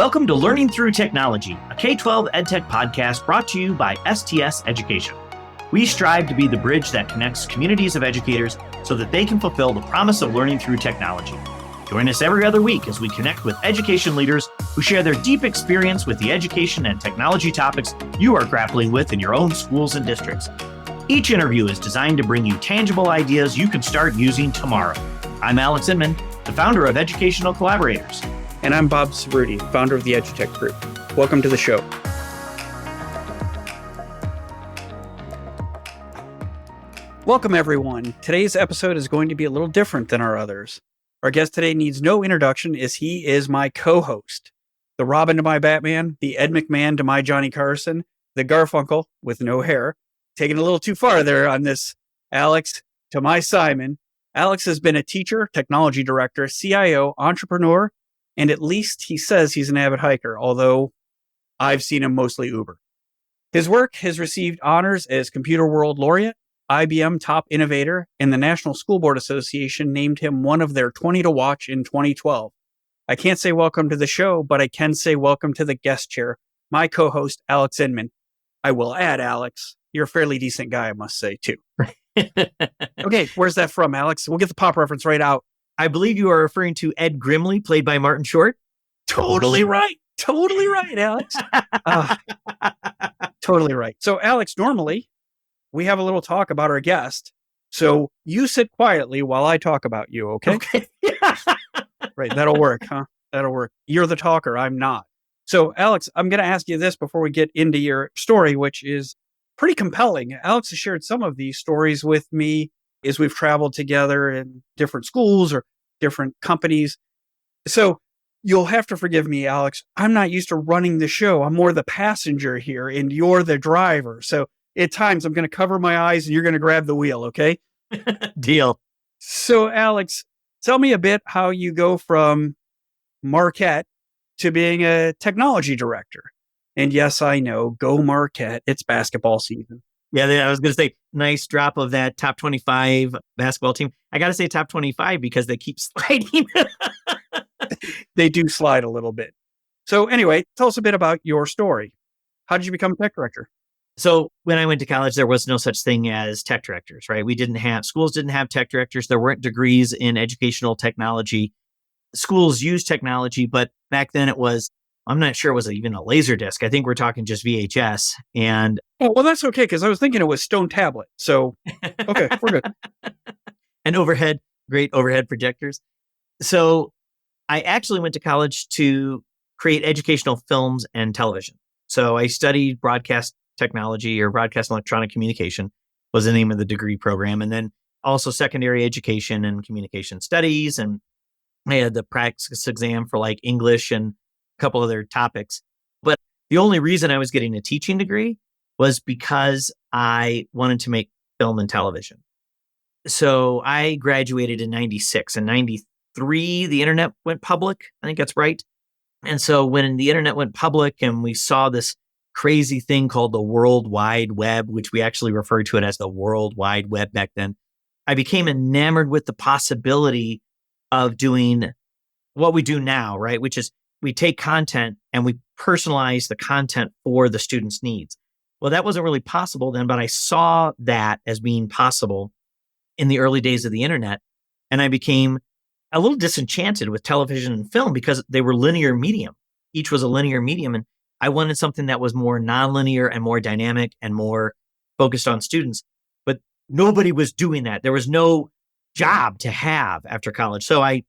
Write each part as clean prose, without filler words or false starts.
Welcome to Learning Through Technology, a K-12 EdTech podcast brought to you by STS Education. We strive to be the bridge that connects communities of educators so that they can fulfill the promise of learning through technology. Join us every other week as we connect with education leaders who share their deep experience with the education and technology topics you are grappling with in your own schools and districts. Each interview is designed to bring you tangible ideas you can start using tomorrow. I'm Alex Inman, the founder of Educational Collaborators. And I'm Bob Cerruti, founder of the EdTech Group. Welcome to the show. Welcome, everyone. Today's episode is going to be a little different than our others. Our guest today needs no introduction as he is my co-host. The Robin to my Batman, the Ed McMahon to my Johnny Carson, the Garfunkel with no hair. Taking a little too far there on this, Alex to my Simon. Alex has been a teacher, technology director, CIO, entrepreneur, and at least he says he's an avid hiker, although I've seen him mostly Uber. His work has received honors as Computer World Laureate, IBM Top Innovator, and the National School Board Association named him one of their 20 to watch in 2012. I can't say welcome to the show, but I can say welcome to the guest chair, my co-host, Alex Inman. I will add, Alex, you're a fairly decent guy, I must say, too. Okay, where's that from, Alex? We'll get the pop reference right out. I believe you are referring to Ed Grimley, played by Martin Short. Totally right, Alex. Totally right. So, Alex, normally we have a little talk about our guest. So you sit quietly while I talk about you, okay? Okay. Right, that'll work, huh? That'll work. You're the talker, I'm not. So, Alex, I'm going to ask you this before we get into your story, which is pretty compelling. Alex has shared some of these stories with me as we've traveled together in different schools or different companies. So you'll have to forgive me, Alex. I'm not used to running the show. I'm more the passenger here and you're the driver. So at times I'm going to cover my eyes and you're going to grab the wheel, okay? Deal. So, Alex, tell me a bit how you go from Marquette to being a technology director. And yes, I know, go Marquette. It's basketball season. Yeah, I was going to say, nice drop of that top 25 basketball team. I got to say top 25 because they keep sliding. They do slide a little bit. So anyway, tell us a bit about your story. How did you become tech director? So when I went to college, there was no such thing as tech directors, right? Schools didn't have tech directors. There weren't degrees in educational technology. Schools used technology, but back then I'm not sure it was even a laser disc. I think we're talking just VHS. And oh, well, that's okay, because I was thinking it was stone tablet. So, okay, we're good. And great overhead projectors. So I actually went to college to create educational films and television. So I studied broadcast technology, or broadcast electronic communication was the name of the degree program. And then also secondary education and communication studies. And I had the practice exam for like English and couple other topics. But the only reason I was getting a teaching degree was because I wanted to make film and television. So I graduated in 96. In 93, the internet went public. I think that's right. And so when the internet went public and we saw this crazy thing called the World Wide Web, which we actually referred to it as the World Wide Web back then, I became enamored with the possibility of doing what we do now, right? Which is we take content and we personalize the content for the student's needs. Well, that wasn't really possible then, but I saw that as being possible in the early days of the internet. And I became a little disenchanted with television and film because they were linear medium. Each was a linear medium. And I wanted something that was more nonlinear and more dynamic and more focused on students. But nobody was doing that. There was no job to have after college. So I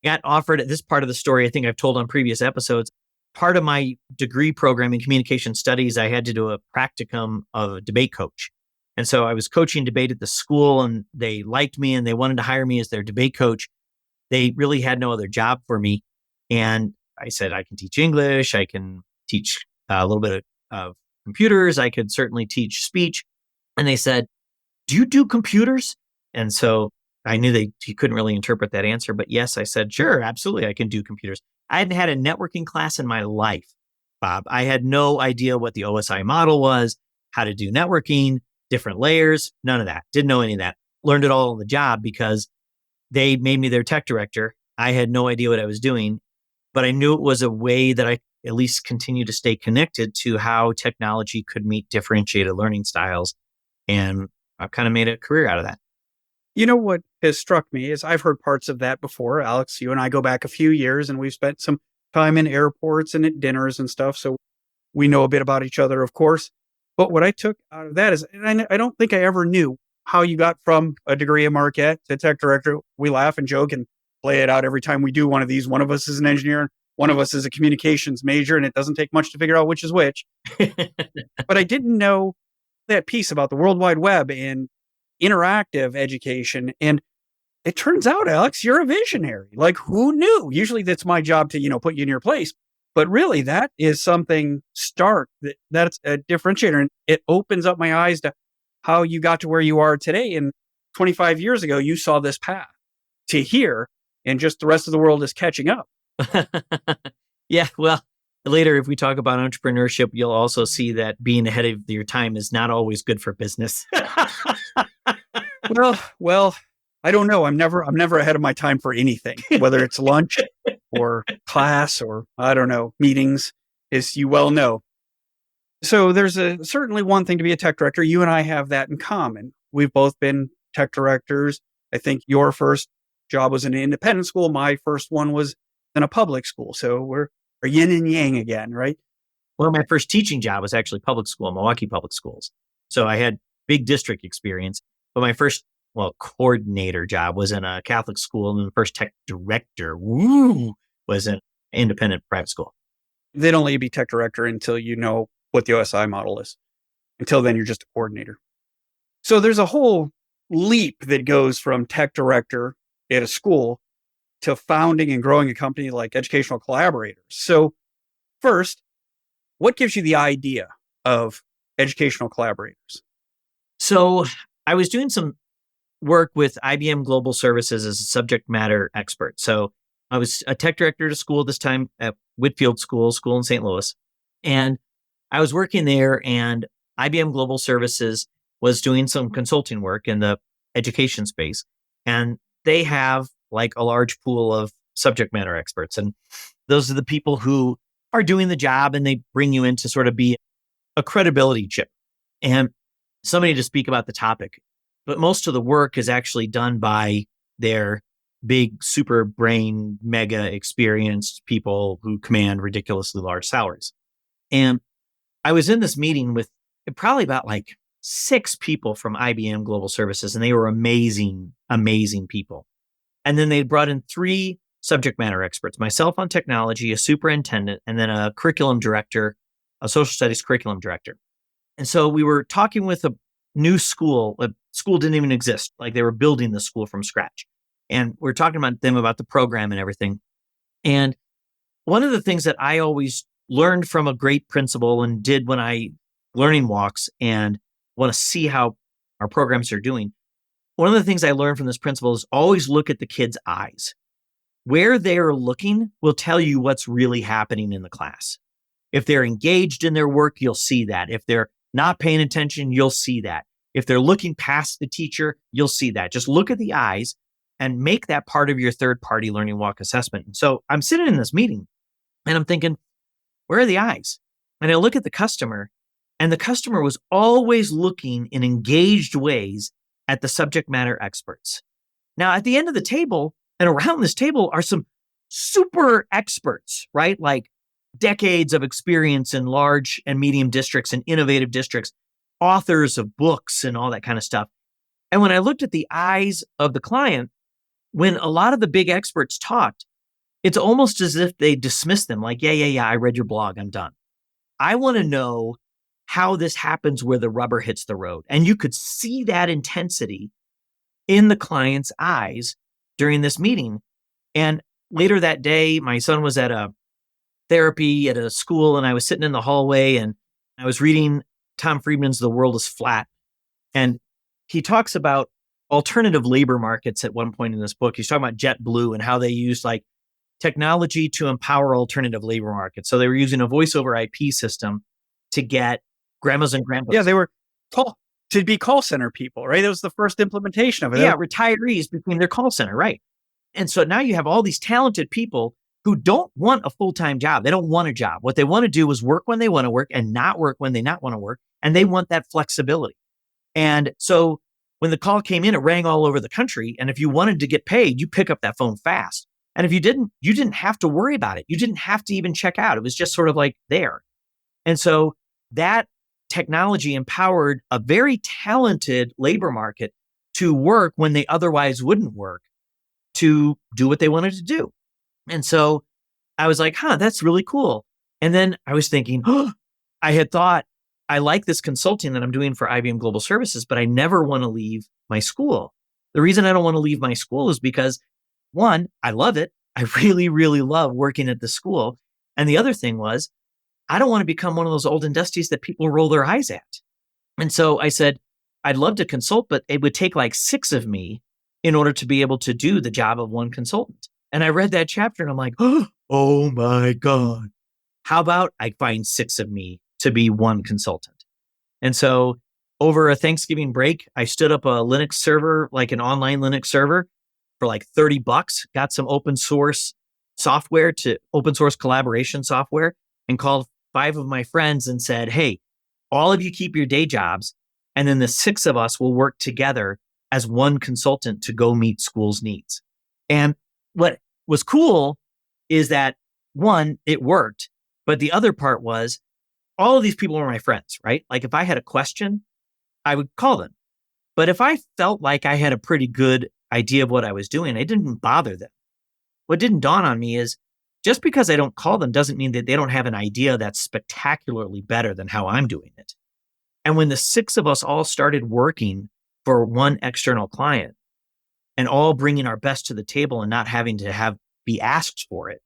got offered this part of the story. I think I've told on previous episodes. Part of my degree program in communication studies, I had to do a practicum of a debate coach. And so I was coaching debate at the school and they liked me and they wanted to hire me as their debate coach. They really had no other job for me. And I said, I can teach English. I can teach a little bit of computers. I could certainly teach speech. And they said, do you do computers? And so I knew he couldn't really interpret that answer, but yes, I said, sure, absolutely, I can do computers. I hadn't had a networking class in my life, Bob. I had no idea what the OSI model was, how to do networking, different layers, none of that. Didn't know any of that. Learned it all on the job because they made me their tech director. I had no idea what I was doing, but I knew it was a way that I at least continue to stay connected to how technology could meet differentiated learning styles. And I've kind of made a career out of that. You know what has struck me is I've heard parts of that before. Alex, you and I go back a few years and we've spent some time in airports and at dinners and stuff. So we know a bit about each other, of course. But what I took out of that is, and I don't think I ever knew how you got from a degree at Marquette to tech director. We laugh and joke and play it out every time we do one of these. One of us is an engineer, one of us is a communications major, and it doesn't take much to figure out which is which. But I didn't know that piece about the World Wide Web and interactive education. And it turns out, Alex, you're a visionary. Like, who knew? Usually that's my job to, put you in your place. But really, that is something stark. That's a differentiator. And it opens up my eyes to how you got to where you are today. And 25 years ago, you saw this path to here, and just the rest of the world is catching up. Yeah, well, later, if we talk about entrepreneurship, you'll also see that being ahead of your time is not always good for business. Well, I don't know. I'm never ahead of my time for anything, whether it's lunch or class or, I don't know, meetings, as you well know. So there's certainly one thing to be a tech director. You and I have that in common. We've both been tech directors. I think your first job was in an independent school. My first one was in a public school. So we're yin and yang again, right? Well, my first teaching job was actually public school, Milwaukee Public Schools. So I had big district experience. But my first, coordinator job was in a Catholic school. And the first tech director, was in independent private school. They don't let you be tech director until you know what the OSI model is. Until then, you're just a coordinator. So there's a whole leap that goes from tech director at a school to founding and growing a company like Educational Collaborators. So first, what gives you the idea of Educational Collaborators? So I was doing some work with IBM Global Services as a subject matter expert. So I was a tech director at a school this time at Whitfield School in St. Louis. And I was working there, and IBM Global Services was doing some consulting work in the education space. And they have like a large pool of subject matter experts. And those are the people who are doing the job, and they bring you in to sort of be a credibility chip and somebody to speak about the topic. But most of the work is actually done by their big, super brain, mega experienced people who command ridiculously large salaries. And I was in this meeting with probably about like 6 people from IBM Global Services, and they were amazing, amazing people. And then they brought in 3 subject matter experts, myself on technology, a superintendent, and then a curriculum director, a social studies curriculum director. And so we were talking with a new school. A school didn't even exist. Like, they were building the school from scratch. And we're talking about them about the program and everything. And one of the things that I always learned from a great principal and did when I learning walks and want to see how our programs are doing, one of the things I learned from this principal is always look at the kids' eyes. Where they're looking will tell you what's really happening in the class. If they're engaged in their work, you'll see that. If they're not paying attention, you'll see that. If they're looking past the teacher, you'll see that. Just look at the eyes and make that part of your third-party learning walk assessment. And so I'm sitting in this meeting and I'm thinking, where are the eyes? And I look at the customer, and the customer was always looking in engaged ways at the subject matter experts. Now, at the end of the table and around this table are some super experts, right? Like decades of experience in large and medium districts and innovative districts, authors of books and all that kind of stuff. And when I looked at the eyes of the client, when a lot of the big experts talked, it's almost as if they dismissed them. Like, yeah, I read your blog, I'm done. I want to know how this happens where the rubber hits the road. And you could see that intensity in the client's eyes during this meeting. And later that day, my son was at a therapy at a school, and I was sitting in the hallway and I was reading Tom Friedman's The World is Flat. And he talks about alternative labor markets at one point in this book. He's talking about JetBlue and how they used like technology to empower alternative labor markets. So they were using a voice over IP system to get grandmas and grandpas. Yeah, they were to be call center people, right? That was the first implementation of it. Yeah, retirees became their call center, right? And so now you have all these talented people who don't want a full-time job. They don't want a job. What they want to do is work when they want to work and not work when they not want to work. And they want that flexibility. And so when the call came in, it rang all over the country. And if you wanted to get paid, you pick up that phone fast. And if you didn't have to worry about it. You didn't have to even check out. It was just sort of like there. And so that technology empowered a very talented labor market to work when they otherwise wouldn't work, to do what they wanted to do. And so I was like, that's really cool. And then I was thinking, I had thought, I like this consulting that I'm doing for IBM Global Services, but I never want to leave my school. The reason I don't want to leave my school is because, one, I love it. I really, really love working at the school. And the other thing was, I don't want to become one of those old and dusties that people roll their eyes at. And so I said, I'd love to consult, but it would take like 6 of me in order to be able to do the job of one consultant. And I read that chapter and I'm like, oh my God. How about I find 6 of me to be one consultant? And so over a Thanksgiving break, I stood up a Linux server, like an online Linux server for like $30, got some open source software to open source collaboration software, and called 5 of my friends and said, hey, all of you keep your day jobs. And then the 6 of us will work together as one consultant to go meet schools' needs. And what was cool is that, one, it worked. But the other part was, all of these people were my friends, right? Like if I had a question, I would call them. But if I felt like I had a pretty good idea of what I was doing, I didn't bother them. What didn't dawn on me is, just because I don't call them doesn't mean that they don't have an idea that's spectacularly better than how I'm doing it. And when the 6 of us all started working for one external client and all bringing our best to the table and not having to be asked for it,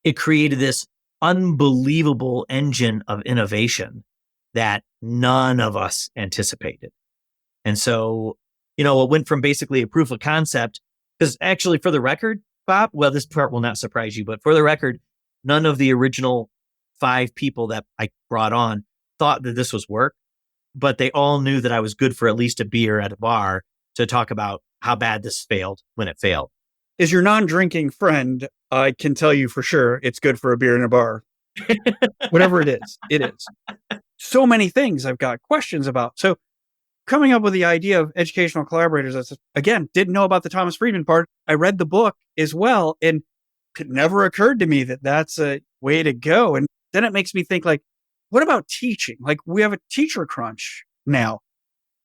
it created this unbelievable engine of innovation that none of us anticipated. And so, it went from basically a proof of concept, because actually, for the record, Bob, well, this part will not surprise you, but for the record, none of the original 5 people that I brought on thought that this was work, but they all knew that I was good for at least a beer at a bar to talk about how bad this failed when it failed. As your non-drinking friend, I can tell you for sure it's good for a beer in a bar. Whatever it is, it is. So many things I've got questions about. So coming up with the idea of educational collaborators, again, didn't know about the Thomas Friedman part. I read the book as well, and it never occurred to me that that's a way to go. And then it makes me think, like, what about teaching? Like, we have a teacher crunch now.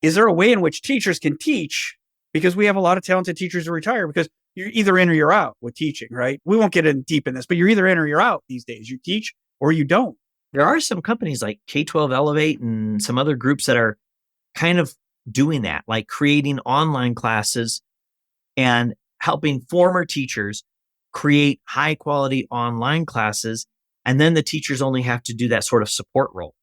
Is there a way in which teachers can teach? Because we have a lot of talented teachers who retire because you're either in or you're out with teaching, right? We won't get in deep in this, but you're either in or you're out these days. You teach or you don't. There are some companies like K-12 Elevate and some other groups that are kind of doing that, like creating online classes and helping former teachers create high quality online classes. And then the teachers only have to do that sort of support role.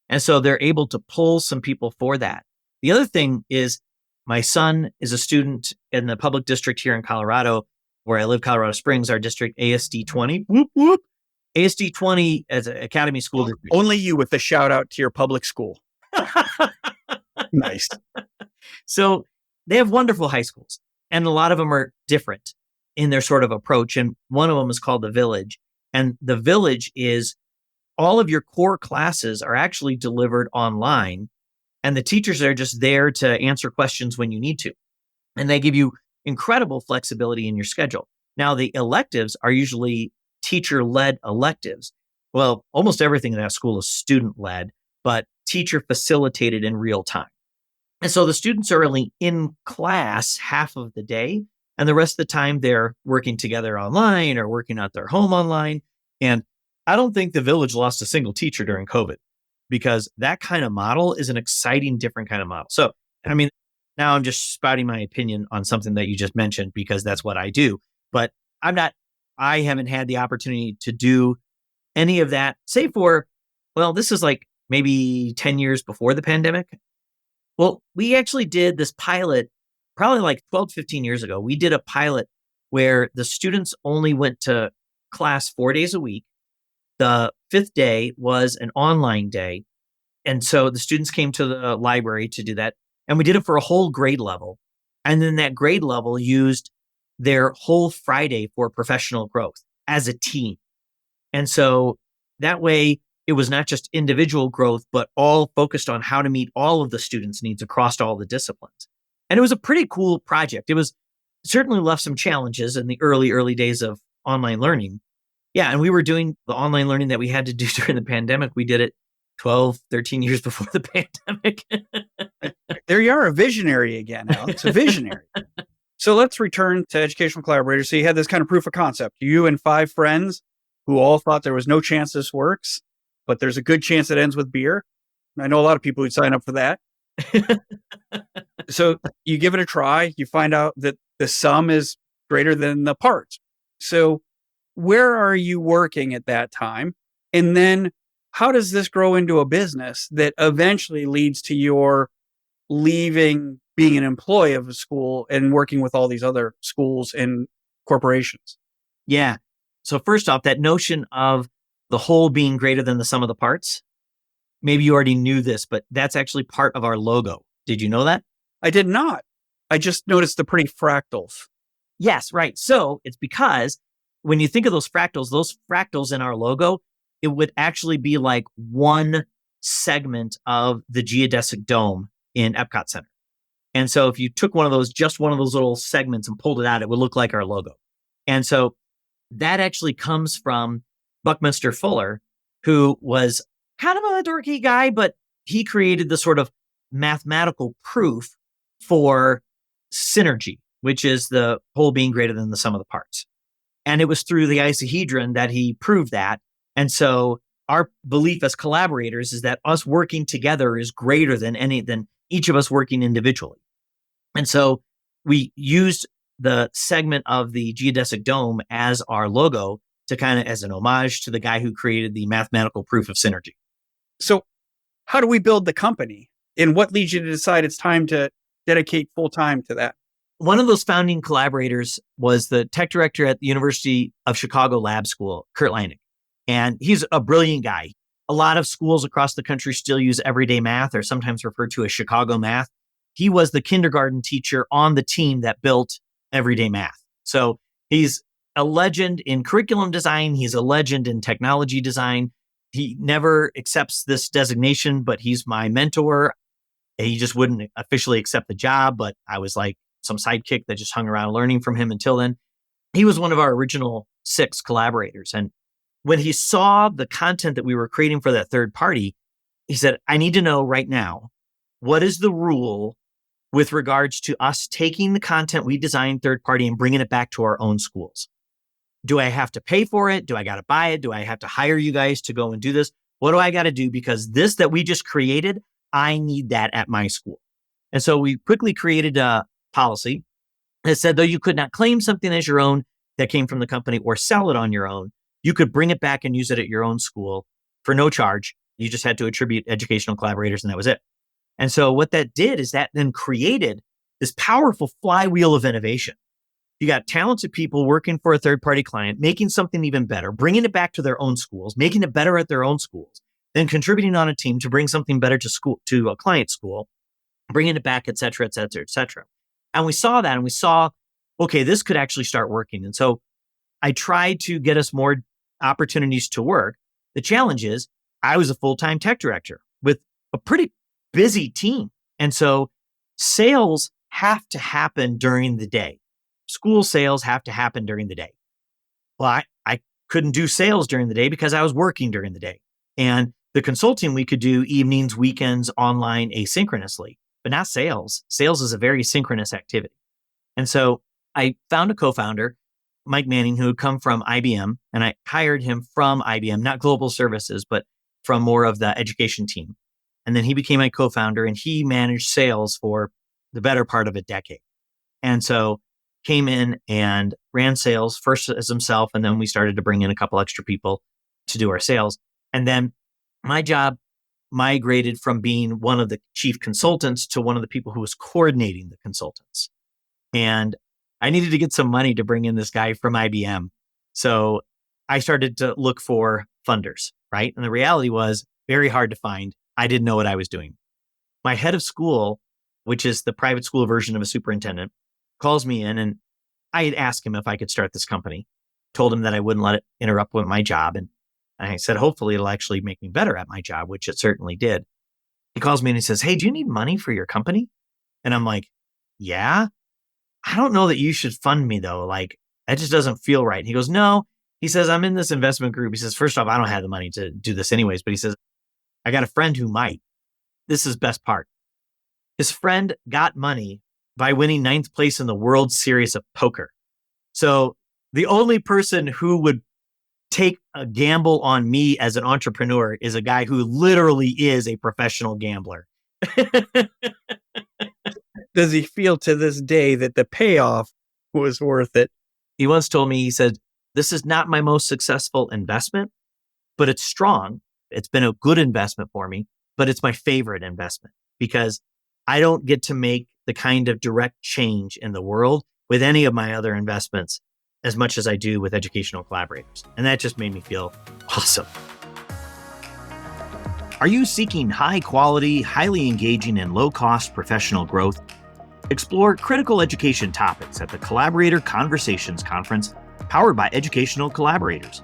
And so they're able to pull some people for that. The other thing is, my son is a student in the public district here in Colorado, where I live, Colorado Springs, our district, ASD 20. Whoop, whoop. ASD 20 as an academy school district. Only you with the shout out to your public school. Nice. So they have wonderful high schools, and a lot of them are different in their sort of approach. And one of them is called the Village. And the Village is, all of your core classes are actually delivered online, and the teachers are just there to answer questions when you need to. And they give you incredible flexibility in your schedule. Now, the electives are usually teacher-led electives. Well, almost everything in that school is student-led, but teacher facilitated in real time. And so the students are only in class half of the day, and the rest of the time they're working together online or working at their home online. And I don't think the Village lost a single teacher during COVID, because that kind of model is an exciting, different kind of model. So, I mean, now I'm just spouting my opinion on something that you just mentioned because that's what I do. But I haven't had the opportunity to do any of that, save for, well, this is like maybe 10 years before the pandemic. Well, we actually did this pilot probably like 12, 15 years ago. We did a pilot where the students only went to class 4 days a week. The 5th day was an online day. And so the students came to the library to do that. And we did it for a whole grade level. And then that grade level used their whole Friday for professional growth. as a team. And so that way it was not just individual growth, but all focused on how to meet all of the students' needs across all the disciplines. And it was a pretty cool project. It was certainly left some challenges in the early days of online learning. Yeah. And we were doing the online learning that we had to do during the pandemic. We did it 12, 13 years before the pandemic. There you are, a visionary again, Alex, a visionary. So let's return to Educational Collaborators. So you had this kind of proof of concept. You and 5 friends who all thought there was no chance this works, but there's a good chance it ends with beer. I know a lot of people who'd sign up for that. So you give it a try. You find out that the sum is greater than the parts. So where are you working at that time? And then how does this grow into a business that eventually leads to your leaving being an employee of a school and working with all these other schools and corporations? Yeah. So first off, that notion of the whole being greater than the sum of the parts, maybe you already knew this, but that's actually part of our logo. Did you know that? I did not. I just noticed the pretty fractals. Yes, right. So it's because when you think of those fractals in our logo, it would actually be like one segment of the geodesic dome in Epcot Center. And so if you took just one of those little segments and pulled it out, it would look like our logo. And so that actually comes from Buckminster Fuller, who was kind of a dorky guy, but he created the sort of mathematical proof for synergy, which is the whole being greater than the sum of the parts. And it was through the isohedron that he proved that. And so our belief as collaborators is that us working together is greater than each of us working individually. And so we used the segment of the geodesic dome as our logo to kind of as an homage to the guy who created the mathematical proof of synergy. So how do we build the company? And what leads you to decide it's time to dedicate full time to that? One of those founding collaborators was the tech director at the University of Chicago Lab School, Kurt Leinig. And he's a brilliant guy. A lot of schools across the country still use everyday math, or sometimes referred to as Chicago math. He was the kindergarten teacher on the team that built everyday math. So he's a legend in curriculum design. He's a legend in technology design. He never accepts this designation, but he's my mentor. He just wouldn't officially accept the job, but I was like some sidekick that just hung around learning from him until then. He was one of our original 6 collaborators. And when he saw the content that we were creating for that third party, he said, I need to know right now, what is the rule with regards to us taking the content we designed third party and bringing it back to our own schools? Do I have to pay for it? Do I got to buy it? Do I have to hire you guys to go and do this? What do I got to do? Because this that we just created, I need that at my school. And so we quickly created a policy that said, though you could not claim something as your own that came from the company or sell it on your own, you could bring it back and use it at your own school for no charge. You just had to attribute Educational Collaborators, and that was it. And so what that did is that then created this powerful flywheel of innovation. You got talented people working for a third-party client, making something even better, bringing it back to their own schools, making it better at their own schools, then contributing on a team to bring something better to a client school, bringing it back, et cetera, et cetera, et cetera. And we saw that, and we saw, okay, this could actually start working. And so I tried to get us more opportunities to work. The challenge is I was a full-time tech director with a pretty busy team. And so sales have to happen during the day. School sales have to happen during the day. Well, I couldn't do sales during the day because I was working during the day. And the consulting we could do evenings, weekends, online, asynchronously, but not sales. Sales is a very synchronous activity. And so I found a co-founder, Mike Manning, who had come from IBM, and I hired him from IBM, not global services, but from more of the education team. And then he became my co-founder, and he managed sales for the better part of a decade. And so came in and ran sales first as himself, and then we started to bring in a couple extra people to do our sales. And then my job migrated from being one of the chief consultants to one of the people who was coordinating the consultants. And I needed to get some money to bring in this guy from IBM. So I started to look for funders, right? And the reality was very hard to find. I didn't know what I was doing. My head of school, which is the private school version of a superintendent, calls me in, and I had asked him if I could start this company. told him that I wouldn't let it interrupt with my job. And I said, hopefully it'll actually make me better at my job, which it certainly did. He calls me and he says, hey, do you need money for your company? And I'm like, yeah, I don't know that you should fund me though. Like, that just doesn't feel right. And he goes, no. He says, I'm in this investment group. He says, first off, I don't have the money to do this anyways. But he says, I got a friend who might. This is best part. His friend got money by winning 9th place in the World Series of Poker. So the only person who would take a gamble on me as an entrepreneur is a guy who literally is a professional gambler. Does he feel to this day that the payoff was worth it? He once told me, he said, this is not my most successful investment, but it's strong. It's been a good investment for me, but it's my favorite investment because I don't get to make the kind of direct change in the world with any of my other investments as much as I do with Educational Collaborators. And that just made me feel awesome. Are you seeking high quality, highly engaging, and low cost professional growth? Explore critical education topics at the Collaborator Conversations Conference powered by Educational Collaborators.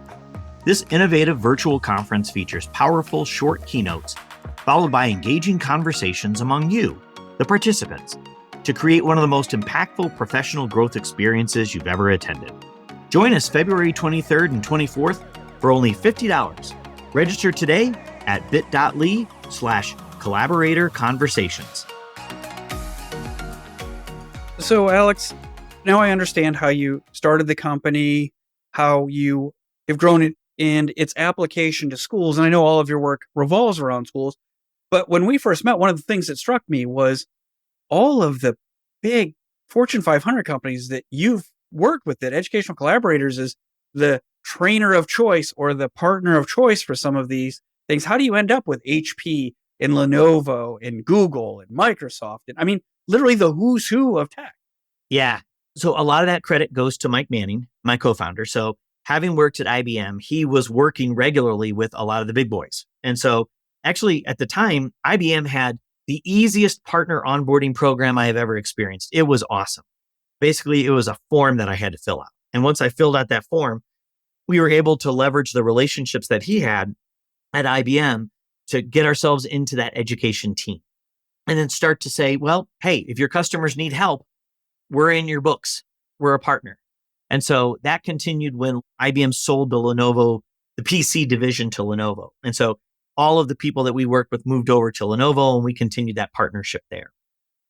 This innovative virtual conference features powerful short keynotes followed by engaging conversations among you, the participants, to create one of the most impactful professional growth experiences you've ever attended. Join us February 23rd and 24th for only $50. Register today at bit.ly/collaboratorconversations. So, Alex, now I understand how you started the company, how you have grown it and its application to schools. And I know all of your work revolves around schools. But when we first met, one of the things that struck me was all of the big Fortune 500 companies that you've worked with, that Educational Collaborators is the trainer of choice or the partner of choice for some of these things. How do you end up with HP and Lenovo and Google and Microsoft? And I mean, literally the who's who of tech. Yeah. So a lot of that credit goes to Mike Manning, my co-founder. So having worked at IBM, he was working regularly with a lot of the big boys. And so actually at the time, IBM had the easiest partner onboarding program I have ever experienced. It was awesome. Basically, it was a form that I had to fill out. And once I filled out that form, we were able to leverage the relationships that he had at IBM to get ourselves into that education team. And then start to say, well, hey, if your customers need help, we're in your books. We're a partner. And so that continued when IBM sold the Lenovo, the PC division to Lenovo. And so all of the people that we worked with moved over to Lenovo and we continued that partnership there.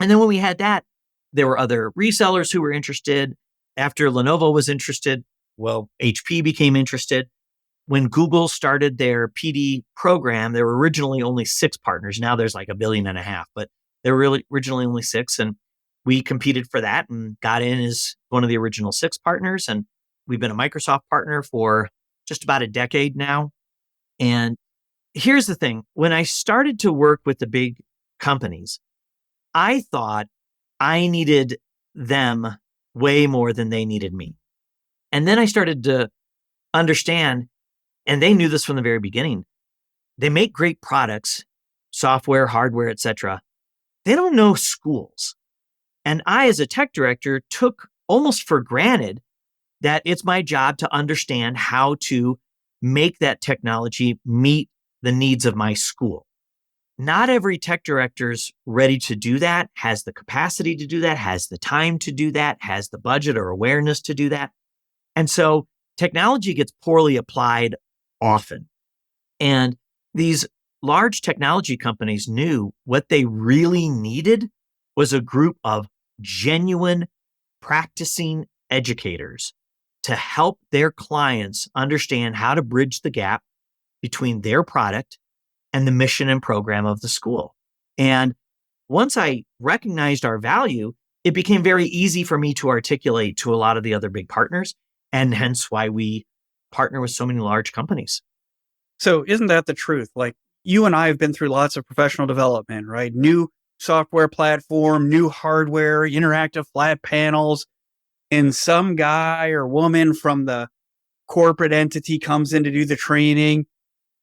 And then when we had that, there were other resellers who were interested. After Lenovo was interested, well, HP became interested. When Google started their PD program, there were originally only 6 partners. Now there's like 1.5 billion, but there were really originally only 6. And we competed for that and got in as one of the original 6 partners. And we've been a Microsoft partner for just about a decade now. And here's the thing. When I started to work with the big companies, I thought I needed them way more than they needed me. And then I started to understand, and they knew this from the very beginning, they make great products, software, hardware, etc. They don't know schools. And I, as a tech director, took almost for granted that it's my job to understand how to make that technology meet the needs of my school. Not every tech director's ready to do that, has the capacity to do that, has the time to do that, has the budget or awareness to do that. And so technology gets poorly applied often. And these large technology companies knew what they really needed was a group of genuine practicing educators to help their clients understand how to bridge the gap between their product and the mission and program of the school. And once I recognized our value, it became very easy for me to articulate to a lot of the other big partners, and hence why we partner with so many large companies. So isn't that the truth? Like, you and I have been through lots of professional development, right? New software platform, new hardware, interactive flat panels, and some guy or woman from the corporate entity comes in to do the training.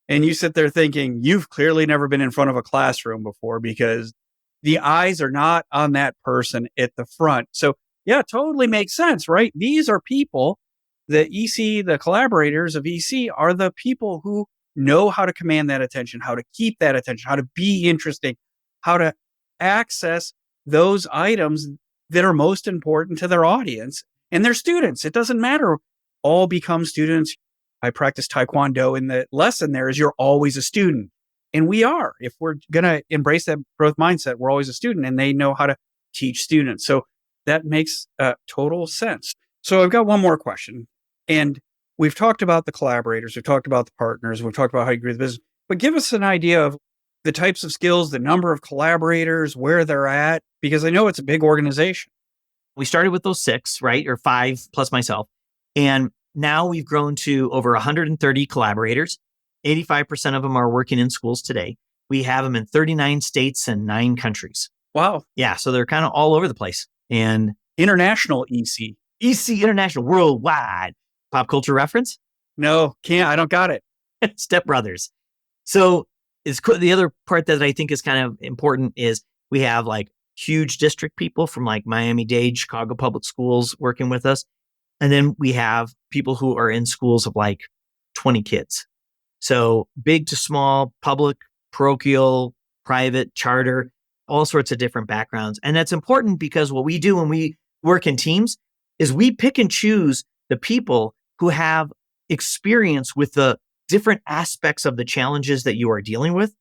And you sit there thinking, you've clearly never been in front of a classroom before because the eyes are not on that person at the front. So yeah, totally makes sense, right? These are people the EC, the collaborators of EC are the people who know how to command that attention, how to keep that attention, how to be interesting, how to access those items that are most important to their audience and their students. It doesn't matter. All become students. I practice Taekwondo, and the lesson there is you're always a student. And we are. If we're going to embrace that growth mindset, we're always a student, and they know how to teach students. So that makes total sense. So I've got one more question. And we've talked about the collaborators, we've talked about the partners, we've talked about how you grew the business, but give us an idea of the types of skills, the number of collaborators, where they're at, because I know it's a big organization. We started with those 6, right? Or 5 plus myself. And now we've grown to over 130 collaborators. 85% of them are working in schools today. We have them in 39 states and 9 countries. Wow. Yeah. So they're kind of all over the place. And international EC. EC, international, worldwide. Pop culture reference? No, can't. I don't got it. Step Brothers. So it's cool. The other part that I think is kind of important is we have like huge district people from like Miami-Dade, Chicago Public Schools working with us. And then we have people who are in schools of like 20 kids. So big to small, public, parochial, private, charter, all sorts of different backgrounds. And that's important because what we do when we work in teams is we pick and choose the people who have experience with the different aspects of the challenges that you are dealing with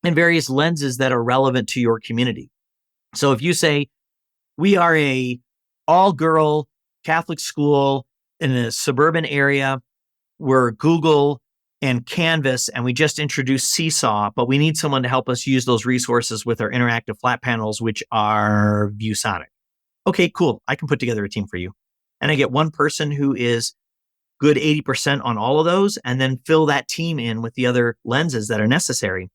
and various lenses that are relevant to your community. So if you say, we are a all-girl Catholic school in a suburban area, we're Google and Canvas, and we just introduced Seesaw, but we need someone to help us use those resources with our interactive flat panels, which are ViewSonic. Okay, cool. I can put together a team for you. And I get one person who is good 80% on all of those, and then fill that team in with the other lenses that are necessary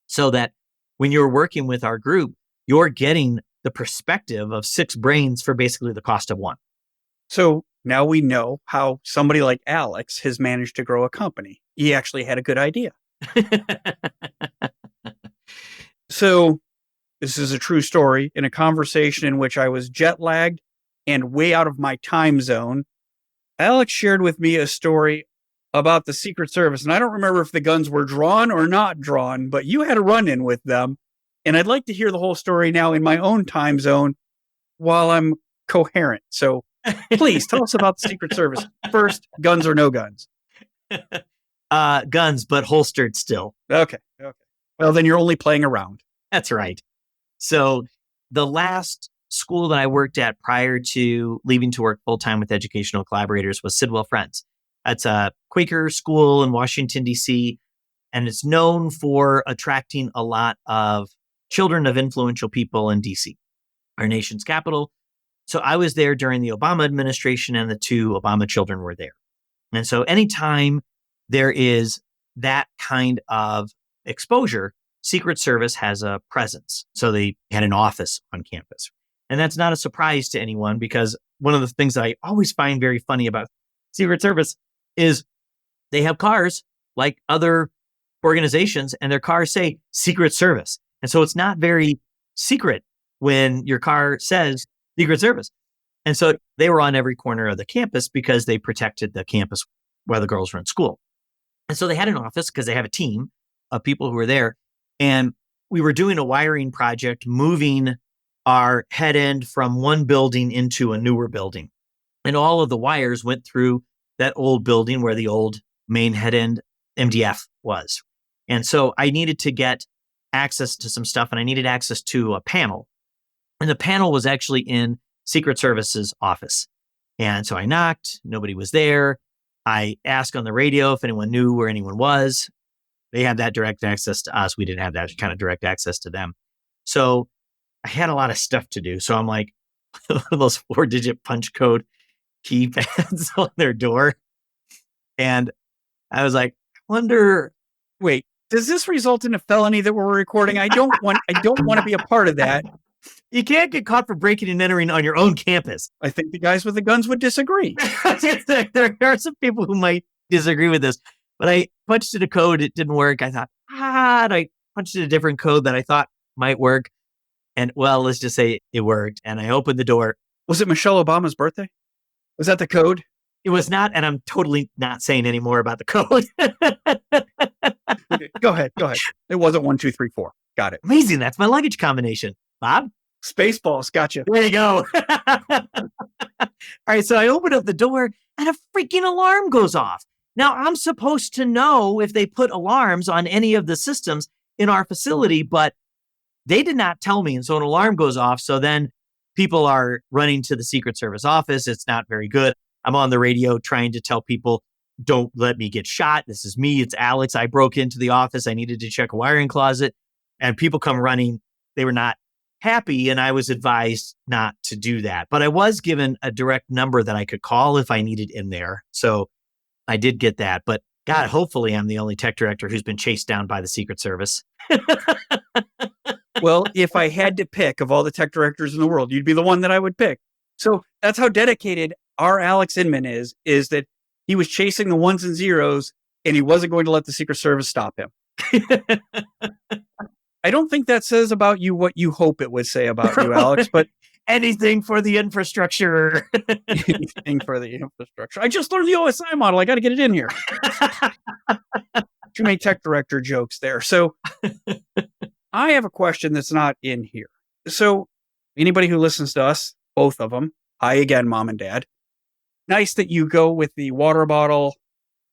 so that when you're working with our group, you're getting the perspective of 6 brains for basically the cost of 1. So now we know how somebody like Alex has managed to grow a company. He actually had a good idea. So this is a true story. In a conversation in which I was jet lagged and way out of my time zone, Alex shared with me a story about the Secret Service. And I don't remember if the guns were drawn or not drawn, but you had a run-in with them. And I'd like to hear the whole story now in my own time zone while I'm coherent. So please tell us about the Secret Service. First, guns or no guns? Guns, but holstered still. Okay. Well, then you're only playing around. That's right. So the last school that I worked at prior to leaving to work full-time with Educational Collaborators was Sidwell Friends. That's a Quaker school in Washington, D.C., and it's known for attracting a lot of children of influential people in D.C., our nation's capital. So I was there during the Obama administration, and the 2 Obama children were there. And so anytime there is that kind of exposure, Secret Service has a presence. So they had an office on campus. And that's not a surprise to anyone, because one of the things that I always find very funny about Secret Service is they have cars like other organizations, and their cars say Secret Service. And so it's not very secret when your car says Secret Service. And so they were on every corner of the campus because they protected the campus while the girls were in school. And so they had an office because they have a team of people who were there. And we were doing a wiring project, moving our head end from one building into a newer building. And all of the wires went through that old building where the old main head end MDF was. And so I needed to get access to some stuff, and I needed access to a panel. And the panel was actually in Secret Service's office. And so I knocked, nobody was there. I asked on the radio if anyone knew where anyone was. They had that direct access to us. We didn't have that kind of direct access to them. So I had a lot of stuff to do. So I'm like, those 4-digit punch code keypads on their door. And I was like, wait, does this result in a felony that we're recording? I don't want to be a part of that. You can't get caught for breaking and entering on your own campus. I think the guys with the guns would disagree. There are some people who might disagree with this, but I punched in a code. It didn't work. I thought, and I punched in a different code that I thought might work. And well, let's just say it worked. And I opened the door. Was it Michelle Obama's birthday? Was that the code? It was not, and I'm totally not saying any more about the code. Okay, go ahead. It wasn't 1, 2, 3, 4. Got it. Amazing. That's my luggage combination. Bob? Spaceballs. Gotcha. There you go. All right. So I open up the door and a freaking alarm goes off. Now, I'm supposed to know if they put alarms on any of the systems in our facility, but they did not tell me. And so an alarm goes off. So then people are running to the Secret Service office. It's not very good. I'm on the radio trying to tell people, don't let me get shot. This is me. It's Alex. I broke into the office. I needed to check a wiring closet. And people come running. They were not happy. And I was advised not to do that. But I was given a direct number that I could call if I needed in there. So I did get that. But God, hopefully I'm the only tech director who's been chased down by the Secret Service. Well, if I had to pick of all the tech directors in the world, you'd be the one that I would pick. So that's how dedicated our Alex Inman is that he was chasing the ones and zeros and he wasn't going to let the Secret Service stop him. I don't think that says about you what you hope it would say about you, Alex, but anything for the infrastructure. anything for the infrastructure. I just learned the OSI model. I got to get it in here. Too many tech director jokes there. So I have a question that's not in here. So anybody who listens to us, both of them, hi again, Mom and Dad. Nice that you go with the water bottle.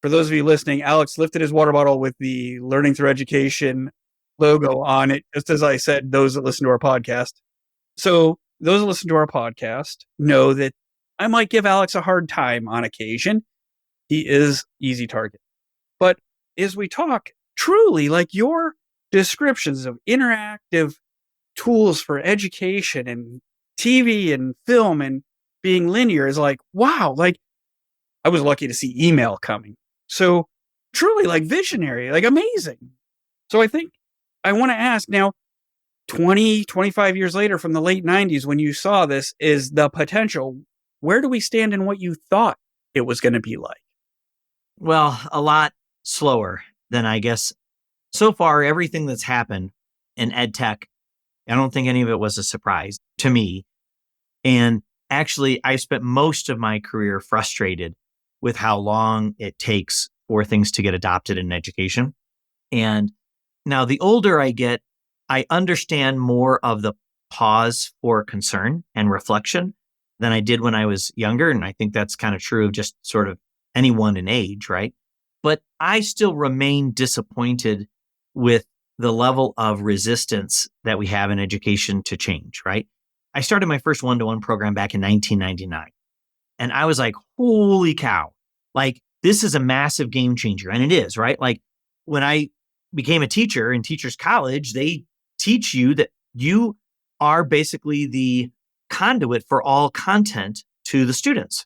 For those of you listening, Alex lifted his water bottle with the Learning Through Education logo on it, just as I said, those that listen to our podcast. So those that listen to our podcast know that I might give Alex a hard time on occasion. He is easy target. But as we talk, truly, like your descriptions of interactive tools for education and TV and film and being linear is like, wow, like I was lucky to see email coming. So truly like visionary, like amazing. So I think I want to ask now, 20, 25 years later from the late 90s, when you saw this, is the potential, where do we stand in what you thought it was going to be like? Well, a lot slower than I guess. So far, everything that's happened in EdTech, I don't think any of it was a surprise to me. And actually, I spent most of my career frustrated with how long it takes for things to get adopted in education. And now the older I get, I understand more of the pause for concern and reflection than I did when I was younger. And I think that's kind of true of just sort of anyone in age, right? But I still remain disappointed with the level of resistance that we have in education to change, right? I started my first one-to-one program back in 1999. And I was like, holy cow, like this is a massive game changer. And it is, right? Like when I became a teacher in Teachers College, they teach you that you are basically the conduit for all content to the students.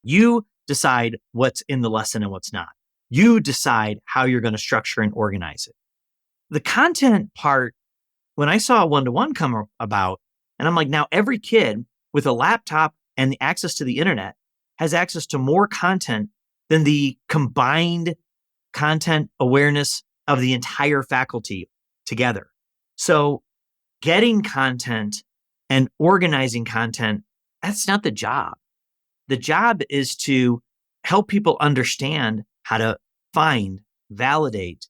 You decide what's in the lesson and what's not. You decide how you're going to structure and organize it. The content part, when I saw one-to-one come about, and I'm like, now every kid with a laptop and the access to the internet has access to more content than the combined content awareness of the entire faculty together. So getting content and organizing content, that's not the job. The job is to help people understand how to find, validate,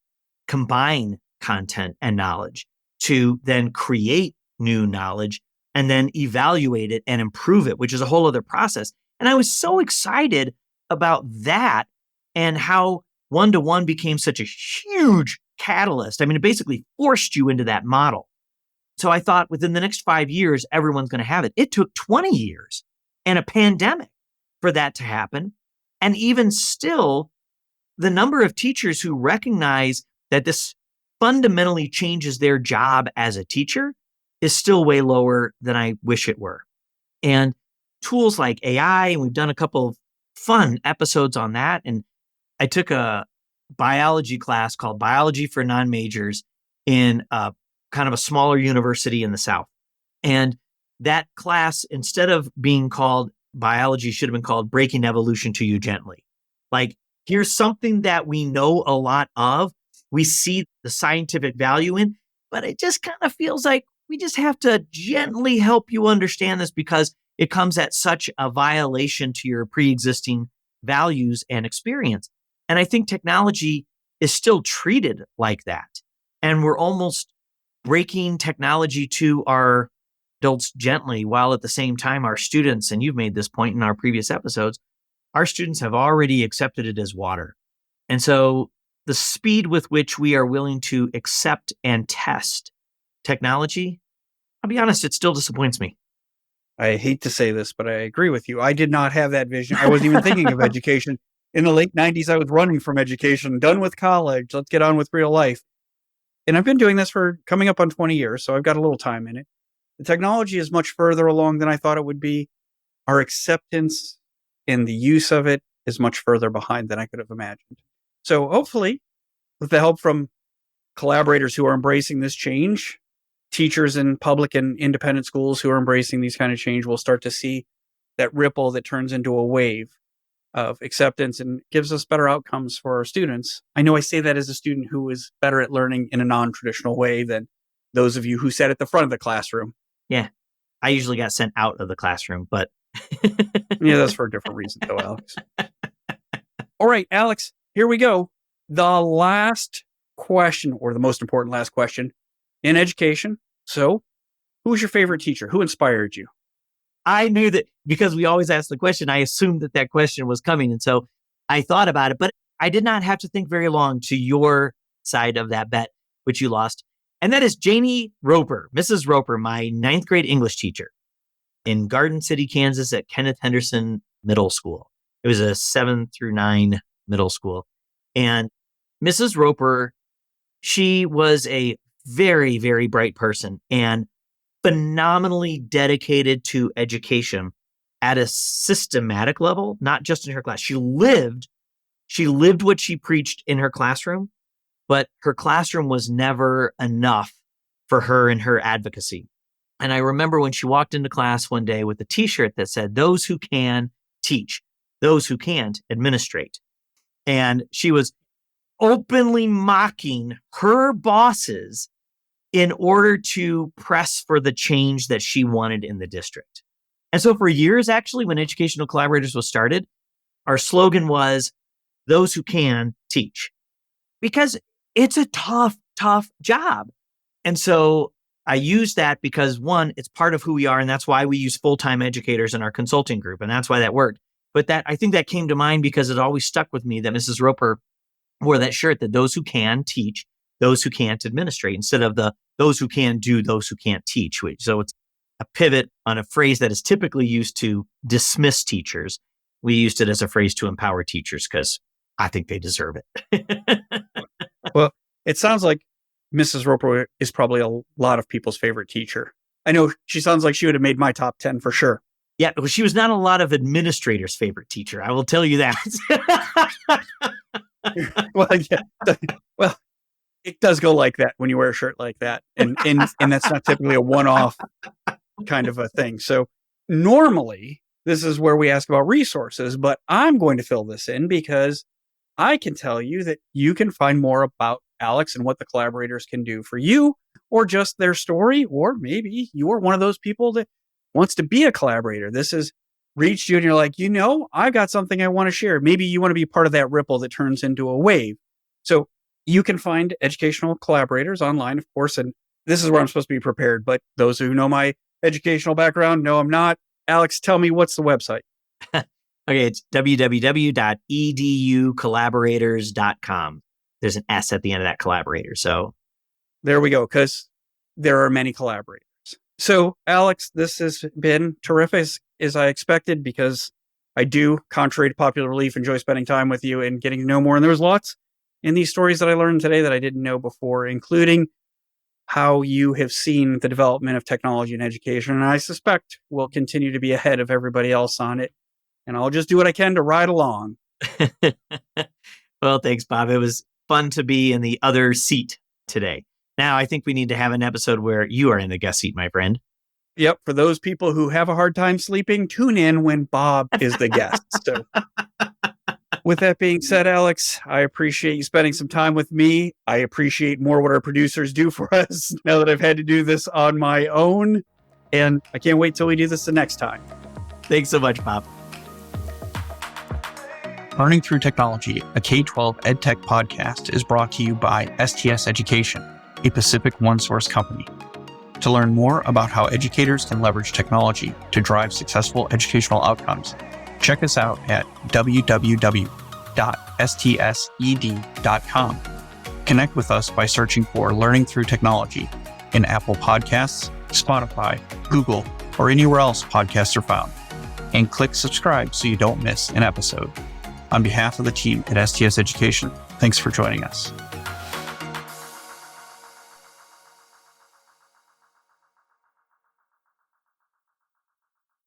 combine content and knowledge to then create new knowledge and then evaluate it and improve it, which is a whole other process. And I was so excited about that and how one-to-one became such a huge catalyst. I mean, it basically forced you into that model. So I thought within the next 5 years, everyone's going to have it. It took 20 years and a pandemic for that to happen. And even still, the number of teachers who recognize that this fundamentally changes their job as a teacher is still way lower than I wish it were. And tools like AI, and we've done a couple of fun episodes on that. And I took a biology class called Biology for Non-Majors in a kind of a smaller university in the South. And that class, instead of being called biology, should have been called Breaking Evolution to You Gently. Like, here's something that we know a lot of. We see the scientific value in, but it just kind of feels like we just have to gently help you understand this because it comes at such a violation to your pre-existing values and experience. And I think technology is still treated like that. And we're almost breaking technology to our adults gently, while at the same time, our students, and you've made this point in our previous episodes, our students have already accepted it as water. And so the speed with which we are willing to accept and test technology, I'll be honest, it still disappoints me. I hate to say this, but I agree with you. I did not have that vision. I wasn't even thinking of education. In the late 90s, I was running from education, done with college. Let's get on with real life. And I've been doing this for coming up on 20 years, so I've got a little time in it. The technology is much further along than I thought it would be. Our acceptance and the use of it is much further behind than I could have imagined. So hopefully, with the help from collaborators who are embracing this change, teachers in public and independent schools who are embracing these kind of change, will start to see that ripple that turns into a wave of acceptance and gives us better outcomes for our students. I know I say that as a student who is better at learning in a non-traditional way than those of you who sat at the front of the classroom. Yeah. I usually got sent out of the classroom, but Yeah, that's for a different reason though, Alex. All right, Alex, here we go. The last question, or the most important last question in education. So, who was your favorite teacher? Who inspired you? I knew that because we always ask the question, I assumed that that question was coming. And so I thought about it, but I did not have to think very long to your side of that bet, which you lost. And that is Janie Roper, Mrs. Roper, my ninth grade English teacher in Garden City, Kansas at Kenneth Henderson Middle School. It was a 7 through 9 middle school. And Mrs. Roper, she was a very, very bright person and phenomenally dedicated to education at a systematic level, not just in her class. She lived what she preached in her classroom, but her classroom was never enough for her and her advocacy. And I remember when she walked into class one day with a t-shirt that said, "Those who can teach, those who can't administrate." And she was openly mocking her bosses in order to press for the change that she wanted in the district. And so for years, actually, when Educational Collaborators was started, our slogan was, "Those who can teach," because it's a tough, tough job. And so I use that because, one, it's part of who we are. And that's why we use full-time educators in our consulting group. And that's why that worked. But I think that came to mind because it always stuck with me that Mrs. Roper wore that shirt, that those who can teach, those who can't administrate, instead of those who can do, those who can't teach. So it's a pivot on a phrase that is typically used to dismiss teachers. We used it as a phrase to empower teachers because I think they deserve it. Well, it sounds like Mrs. Roper is probably a lot of people's favorite teacher. I know she sounds like she would have made my top 10 for sure. Yeah, well, she was not a lot of administrators' favorite teacher. I will tell you that. Well, it does go like that when you wear a shirt like that. And that's not typically a one-off kind of a thing. So normally this is where we ask about resources, but I'm going to fill this in because I can tell you that you can find more about Alex and what the collaborators can do for you, or just their story, or maybe you're one of those people that wants to be a collaborator. This has reached you and you're like, I got something I want to share. Maybe you want to be part of that ripple that turns into a wave. So you can find Educational Collaborators online, of course, and this is where I'm supposed to be prepared. But those who know my educational background know I'm not. Alex, tell me, what's the website? Okay, it's www.educollaborators.com. There's an S at the end of that collaborator. So there we go, because there are many collaborators. So, Alex, this has been terrific, as I expected, because I do, contrary to popular belief, enjoy spending time with you and getting to know more. And there was lots in these stories that I learned today that I didn't know before, including how you have seen the development of technology in education. And I suspect we'll continue to be ahead of everybody else on it. And I'll just do what I can to ride along. Well, thanks, Bob. It was fun to be in the other seat today. Now, I think we need to have an episode where you are in the guest seat, my friend. Yep. For those people who have a hard time sleeping, tune in when Bob is the guest. So with that being said, Alex, I appreciate you spending some time with me. I appreciate more what our producers do for us now that I've had to do this on my own. And I can't wait till we do this the next time. Thanks so much, Bob. Learning Through Technology, a K-12 EdTech podcast, is brought to you by STS Education, a Pacific OneSource company. To learn more about how educators can leverage technology to drive successful educational outcomes, check us out at www.stsed.com. Connect with us by searching for Learning Through Technology in Apple Podcasts, Spotify, Google, or anywhere else podcasts are found. And click subscribe so you don't miss an episode. On behalf of the team at STS Education, thanks for joining us.